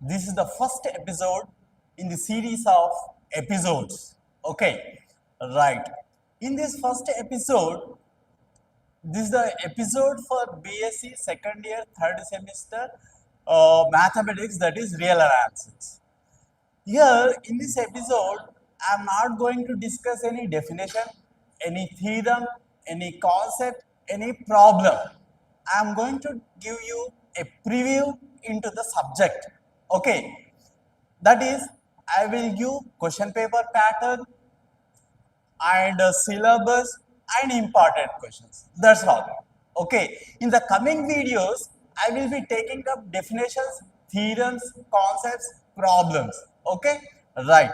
This is the first episode in the series of episodes. Okay, right. In this first episode, this is the episode for BSC second year, third semester mathematics, that is real analysis. Here in this episode, I am not going to discuss any definition, any theorem, any concept, any problem. I am going to give you a preview into the subject. Okay, that is, I will give question paper pattern and syllabus and important questions. That's all. Okay, in the coming videos, I will be taking up definitions, theorems, concepts, problems. Okay, right.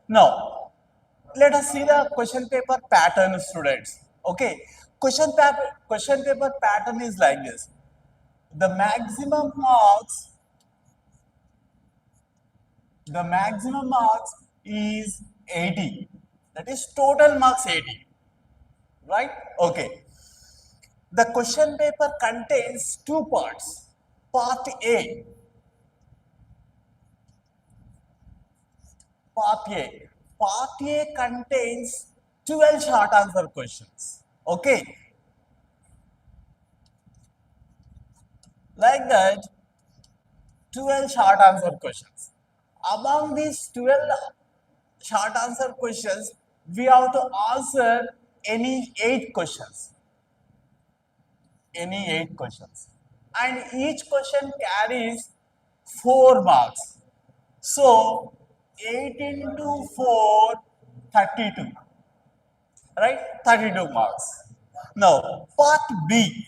Now, let us see the question paper pattern, students. Okay, question paper pattern is like this. The maximum marks is 80. That is total marks 80. Right? Okay. The question paper contains two parts. Part A. Part A. Part A contains 12 short answer questions. Okay. Like that, 12 short answer questions. Among these 12 short answer questions, we have to answer any 8 questions. Any 8 questions. And each question carries 4 marks. So, 8 into 4, 32. Right? 32 marks. Now, part B.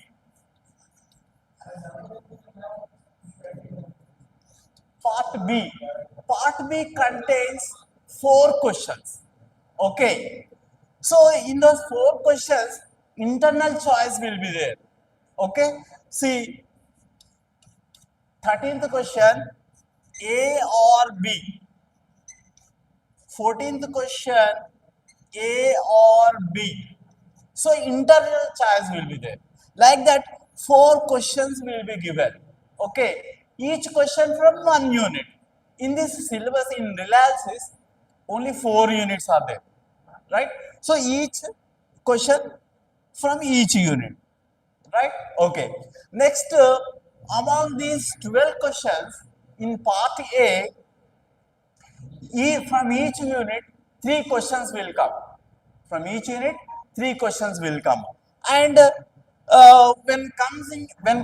Part B. Part B contains 4 questions. Okay. So, in those 4 questions, internal choice will be there. Okay. See, 13th question, A or B. 14th question, A or B. So, internal choice will be there. Like that, 4 questions will be given. Okay. Each question from 1 unit. In this syllabus, in analysis, only 4 units are there. Right. So, each question from each unit. Right. Okay. Next, among these 12 questions in part A, from each unit, 3 questions will come. From each unit, 3 questions will come. And when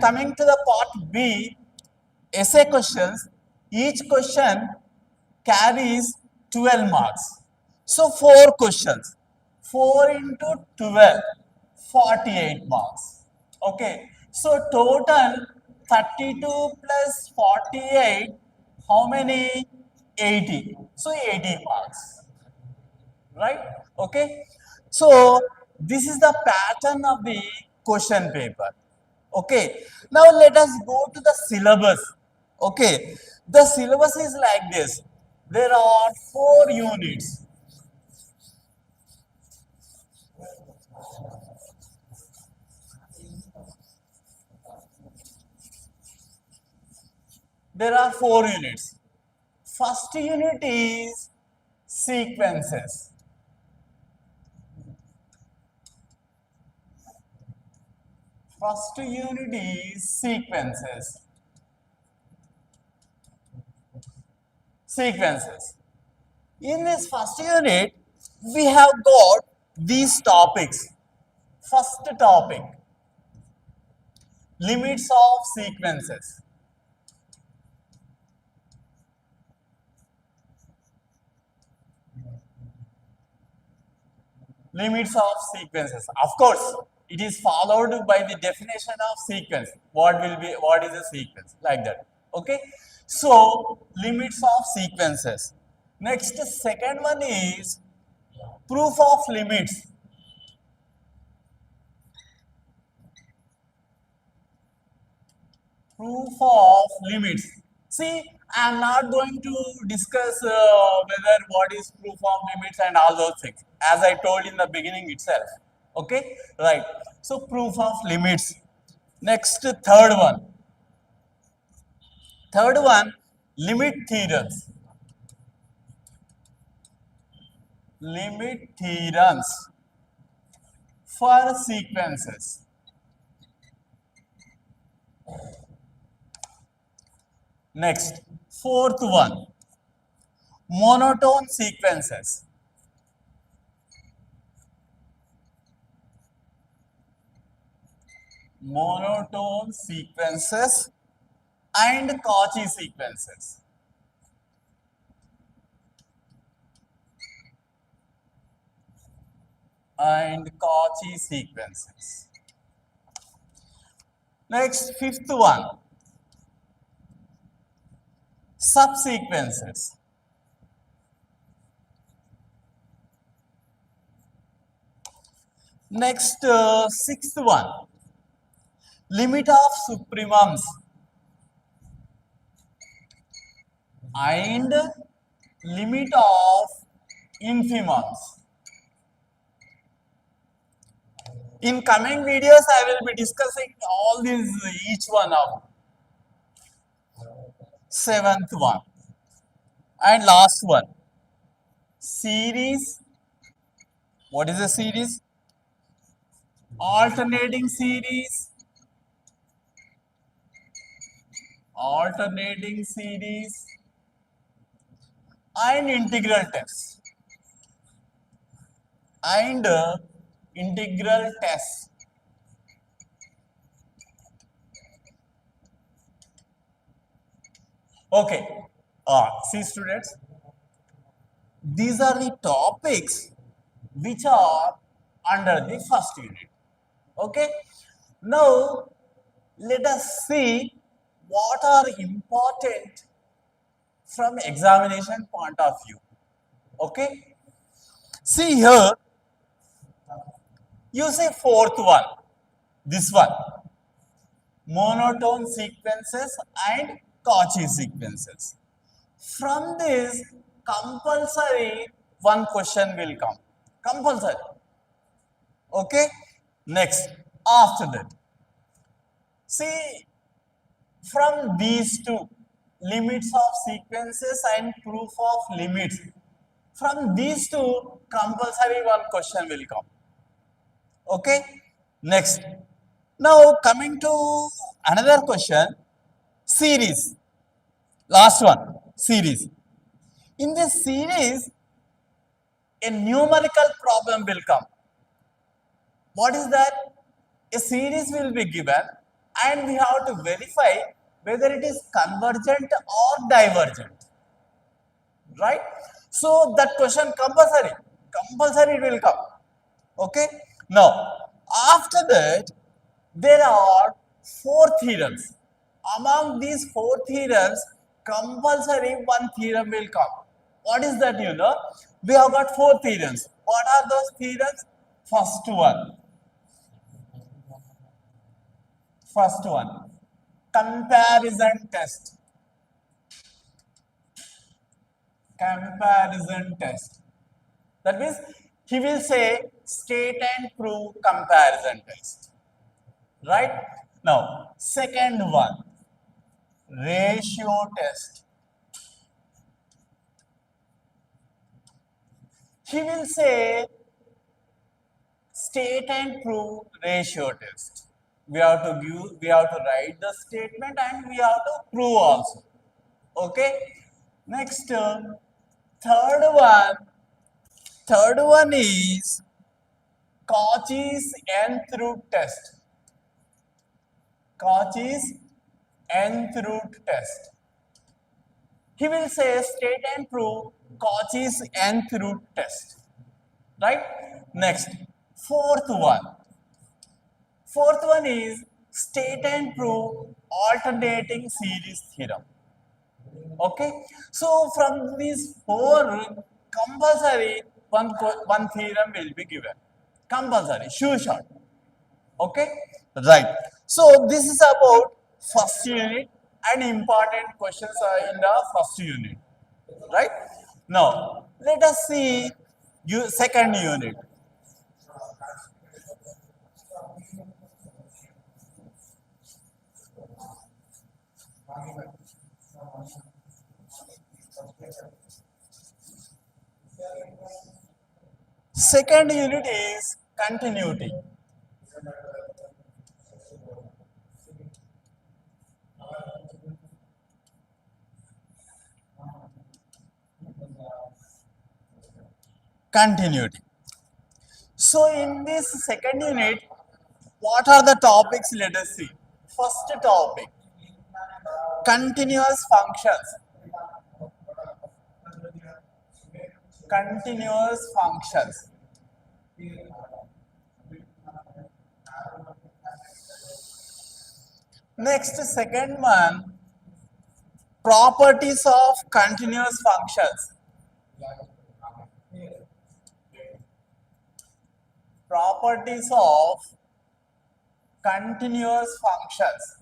coming to the part B, essay questions, each question carries 12 marks. So 4 questions. 4 into 12, 48 marks. Okay. So total 32 plus 48, how many? 80. So 80 marks. Right? Okay. So this is the pattern of the question paper. Okay. Now let us go to the syllabus. Okay. The syllabus is like this. There are 4 units. There are 4 units. First unit is sequences. First unit is sequences. Sequences. In this first unit, we have got these topics. First topic, limits of sequences. Limits of sequences. Of course, it is followed by the definition of sequence. What is a sequence? Like that. Okay. So, limits of sequences. Next, second one is proof of limits. Proof of limits. See, I am not going to discuss whether what is proof of limits and all those things, as I told in the beginning itself. Okay, right. So, proof of limits. Next, third one. Third one, limit theorems. Limit theorems for sequences. Next, fourth one, monotone sequences. Monotone sequences and Cauchy sequences. And Cauchy sequences. Next, fifth one, subsequences. Next, sixth one, limit of supremums and limit of infimums. In coming videos, I will be discussing all these, each one of. Seventh one and last one, series. What is a series? Alternating series, alternating series and integral test. And integral test. Okay, see students, these are the topics which are under the first unit. Okay, now let us see what are important from examination point of view. Okay, see here, you say fourth one, this one, monotone sequences and Cauchy sequences. From this, compulsory one question will come. Compulsory. Okay. Next, after that, see, from these two, limits of sequences and proof of limits, from these two, compulsory one question will come. Okay. Next, now coming to another question, series. Last one, series. In this series, a numerical problem will come. What is that? A series will be given and we have to verify whether it is convergent or divergent. Right? So that question compulsory will come. Okay? Now, after that, there are four theorems. Among these four theorems, compulsory one theorem will come. What is that, you know? We have got four theorems. What are those theorems? First one, comparison test. Comparison test. That means he will say state and prove comparison test. Right? Now, second one, ratio test. He will say state and prove ratio test. We have to write the statement and we have to prove also. Okay. Next, third one is Cauchy's nth root test. Cauchy's nth root test. He will say state and prove Cauchy's nth root test. Right? Next, fourth one is state and prove alternating series theorem. Okay, so from these four, compulsory one theorem will be given. Compulsory, sure shot. Okay, right. So this is about first unit and important questions are in the first unit. Right? Now let us see second unit. Second unit is continuity. Continuity. So in this second unit, what are the topics? Let us see. First topic, continuous functions. Continuous functions. Next, second one, properties of continuous functions. Properties of continuous functions.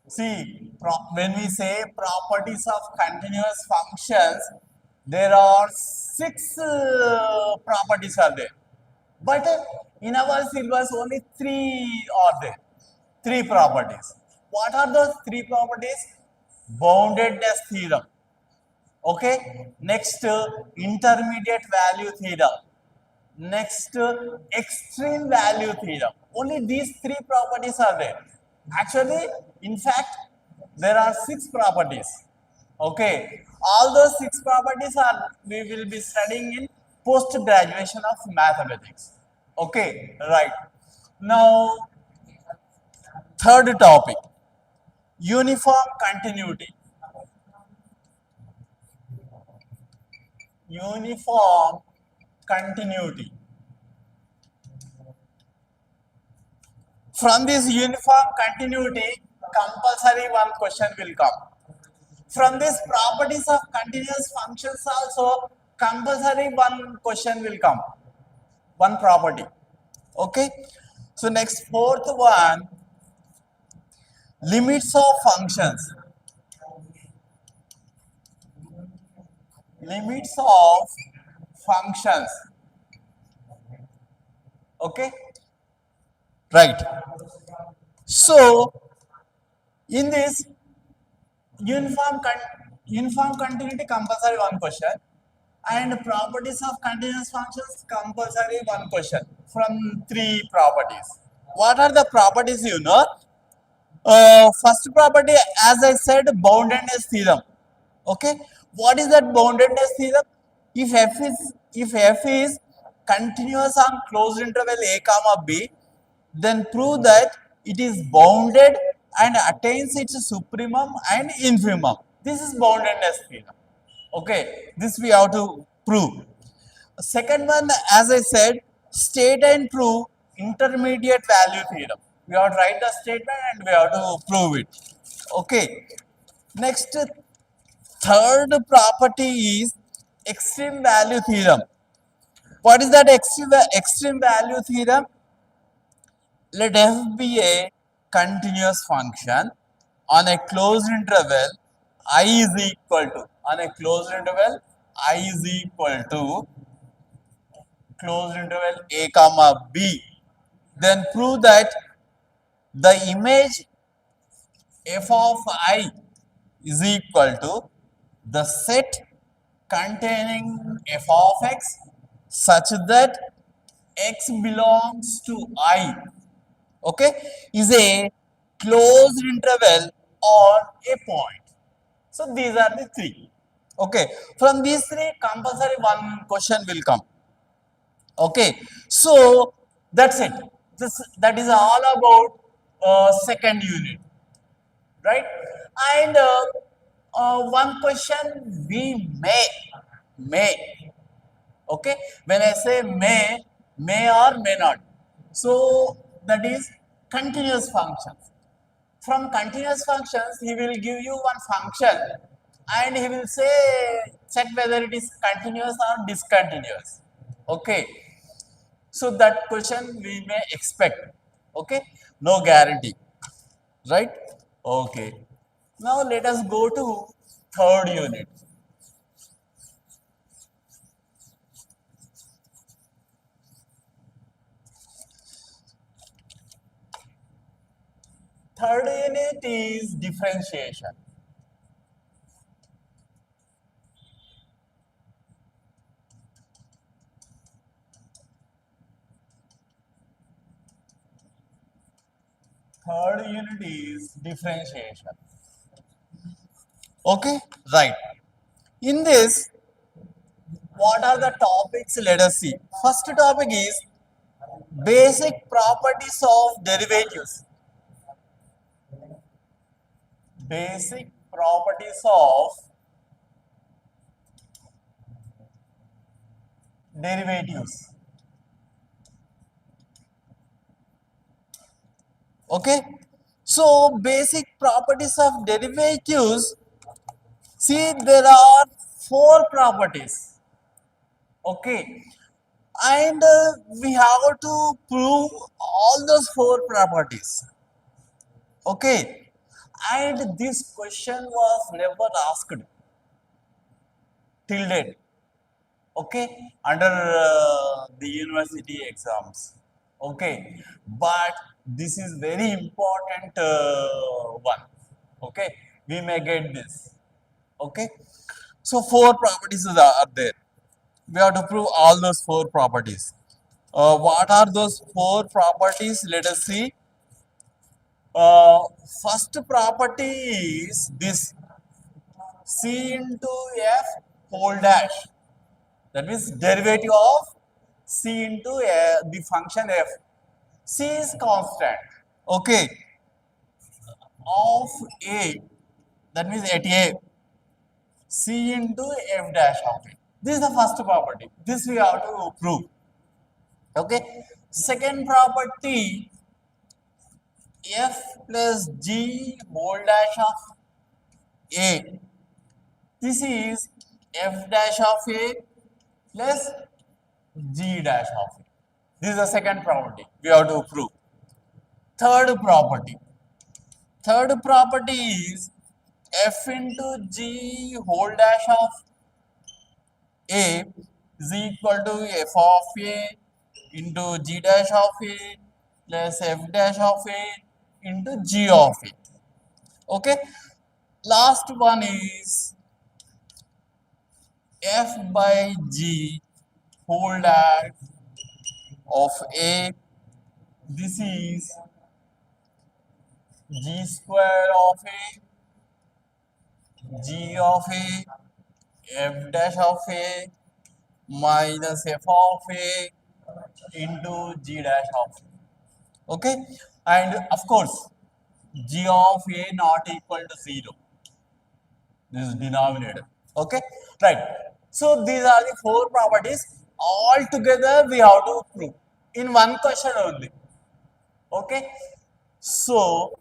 See, when we say properties of continuous functions, there are six properties are there. But in our syllabus, only three are there. Three properties. What are those three properties? Boundedness theorem. Okay. Next, intermediate value theorem. Next, extreme value theorem. Only these three properties are there. Actually, in fact, there are six properties. Okay. All those six properties are we will be studying in post graduation of mathematics. Okay. Right. Now, third topic, uniform continuity. Uniform continuity. From this uniform continuity, compulsory one question will come. From this properties of continuous functions also, compulsory one question will come. One property. Okay. So next, fourth one, limits of functions. Limits of functions. Okay. Right. So in this uniform continuity, compulsory one question, and properties of continuous functions, compulsory one question from three properties. What are the properties? First property, as I said, boundedness theorem. Okay, what is that boundedness theorem? If f is continuous on closed interval a comma b, then prove that it is bounded and attains its supremum and infimum. This is boundedness theorem. Okay, this we have to prove. Second one, as I said, state and prove intermediate value theorem. We have to write the statement and we have to prove it. Okay. Next, third property is extreme value theorem. What is that extreme value theorem? Let f be a continuous function on a closed interval I is equal to, on a closed interval I is equal to closed interval a comma b, then prove that the image f of I is equal to the set containing f of x such that x belongs to I, okay, is a closed interval or a point. So these are the three. Okay, from these three, compulsory one question will come. Okay, so that's it. That is all about second unit, right? And one question we may. Okay, when I say may or may not. So that is continuous functions. From continuous functions, he will give you one function and he will say check whether it is continuous or discontinuous. Okay, so that question we may expect. Okay, no guarantee, right? Okay, now let us go to third unit. Third unit is differentiation. Third unit is differentiation. Okay, right. In this, what are the topics? Let us see. First topic is basic properties of derivatives. Basic properties of derivatives. Okay. So, basic properties of derivatives. See, there are four properties. Okay. And we have to prove all those four properties. Okay. And this question was never asked till date. Okay, under the university exams. Okay, but this is very important one. Okay, we may get this. Okay, so four properties are there. We have to prove all those four properties. What are those four properties? Let us see. uh, First property is this: c into f whole dash. That means derivative of c into the function f. C is constant. Okay. Of a. That means at a. C into f dash of a. This is the first property. This we have to prove. Okay. Second property, f plus g whole dash of a. This is f dash of a plus g dash of a. This is the second property we have to prove. Third property. Third property is f into g whole dash of a is equal to f of a into g dash of a plus f dash of a into g of a. Okay. Last one is f by g whole dash of a. This is g square of a, g of a, f dash of a minus f of a into g dash of a. Okay, and of course g of a not equal to 0. This is denominator. Okay, right. So these are the four properties. All together we have to prove in one question only. Okay, so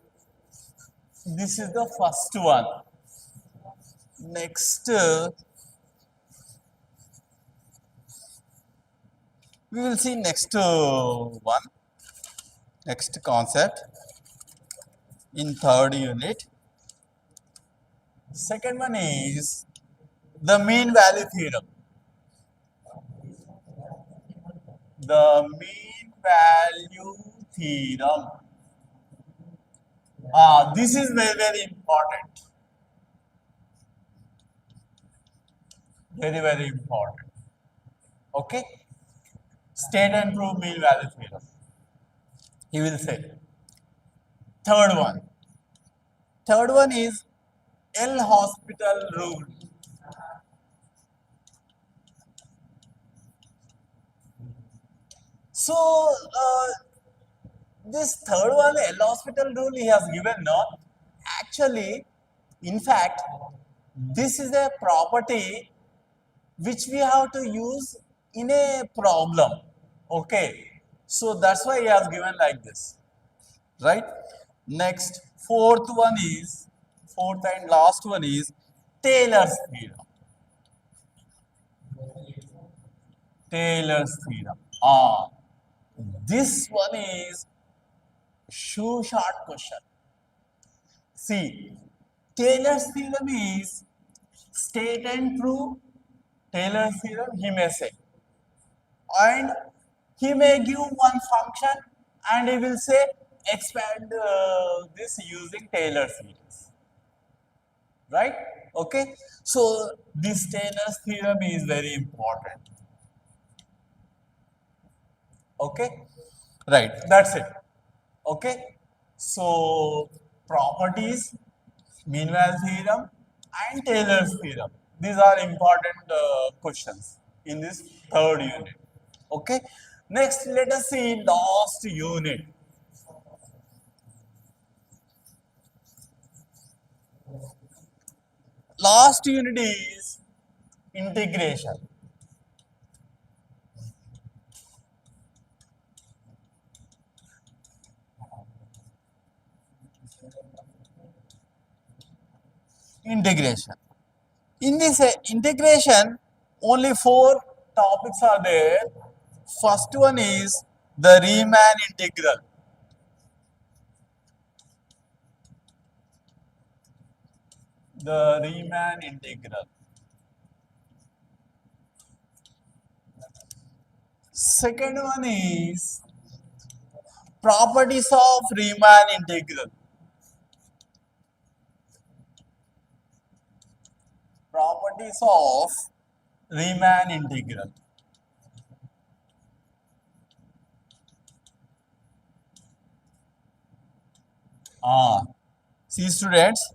this is the first one. Next, we will see next one, next concept in third unit. Second one is the mean value theorem. The mean value theorem. This is very, very important. Very, very important. Okay. State and prove mean value theorem. He will say. Third one. Third one is L hospital rule. So, this third one, L hospital rule, he has given no. Actually, in fact, this is a property which we have to use in a problem. Okay. So, that's why he has given like this. Right. Next, fourth and last one is Taylor's theorem. Taylor's theorem. This one is shoe short question. See, Taylor's theorem is state and prove. Taylor's theorem, he may say, and he may give one function and he will say expand this using Taylor series, right? Okay, so this Taylor's theorem is very important. Okay, right, that's it. Okay, so properties, mean value theorem, and Taylor's theorem. These are important questions in this third unit. Okay, next let us see last unit. Last unit is integration. Integration. In this integration, only four topics are there. First one is the Riemann integral. The Riemann integral. Second one is properties of Riemann integral. Properties of Riemann integral. See students,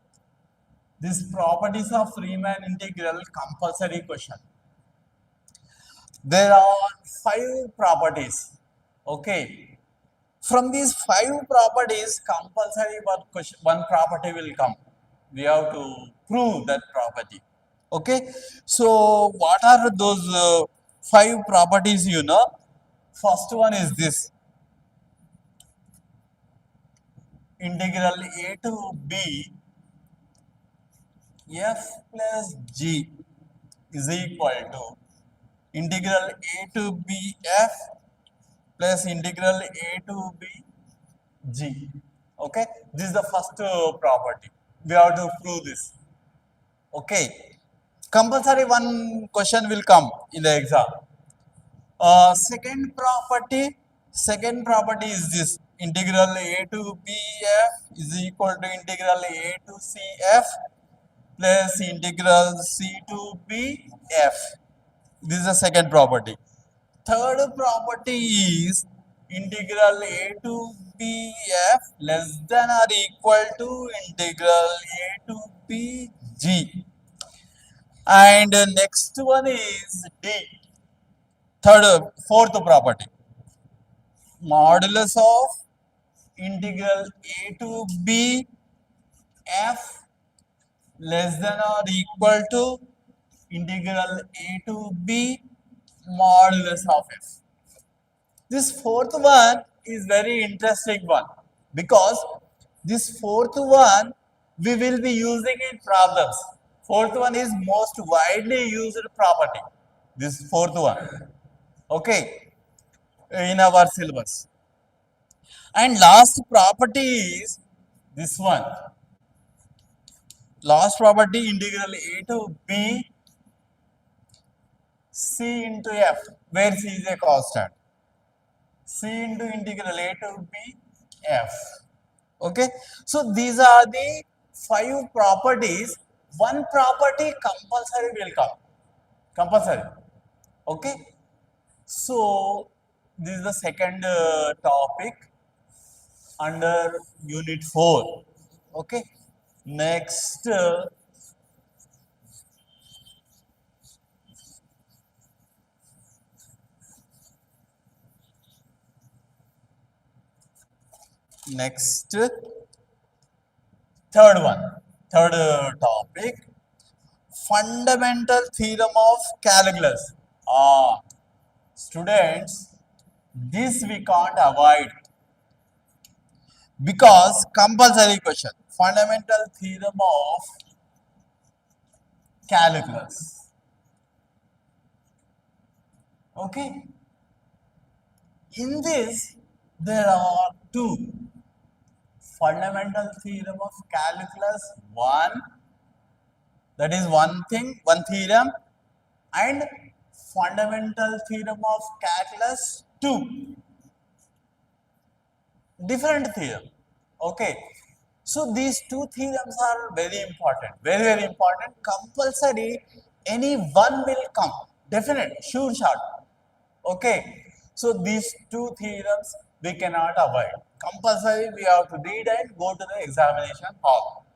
this properties of Riemann integral compulsory question. There are 5 properties. Okay. From these 5 properties, compulsory one property will come. We have to prove that property. Okay. So, what are those 5 properties you know? First one is this. Integral a to b f plus g is equal to integral a to b f plus integral a to b g. Okay, this is the first property. We have to prove this. Okay, compulsory one question will come in the exam. Second property is this integral a to b f is equal to integral a to c f plus integral c to b f. This is the second property. Third property is integral a to b f less than or equal to integral a to b g. And next one is D. Fourth property. Modulus of integral a to b f less than or equal to integral a to b modulus of f. This fourth one is very interesting one because this fourth one we will be using in problems. Fourth one is most widely used property. This fourth one, okay, in our syllabus. And last property is this one. Last property integral a to b c into f, where c is a constant. C into integral a to b f. Okay, so these are the 5 properties. One property compulsory will come. Compulsory. Okay, so this is the second topic under unit 4. Okay, next third topic, fundamental theorem of calculus. Students, this we can't avoid because compulsory question, fundamental theorem of calculus. Okay, in this there are 2 fundamental theorem of calculus. One, that is one thing, one theorem, and fundamental theorem of calculus 2. different theorem. Okay. So these two theorems are very important, very, very important. Compulsory, any one will come. Definite, sure shot. Okay. So these two theorems we cannot avoid. Compulsory, we have to read and go to the examination hall.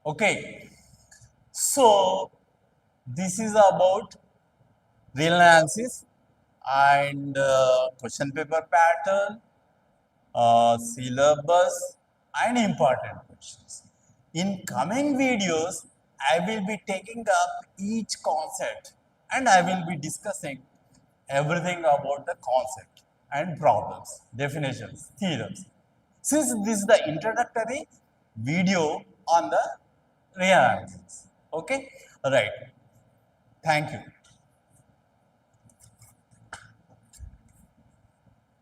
Okay. So this is about real analysis and question paper pattern, syllabus and important questions. In coming videos, I will be taking up each concept and I will be discussing everything about the concept and problems, definitions, theorems. Since this is the introductory video on the real analysis. Okay, right. Thank you.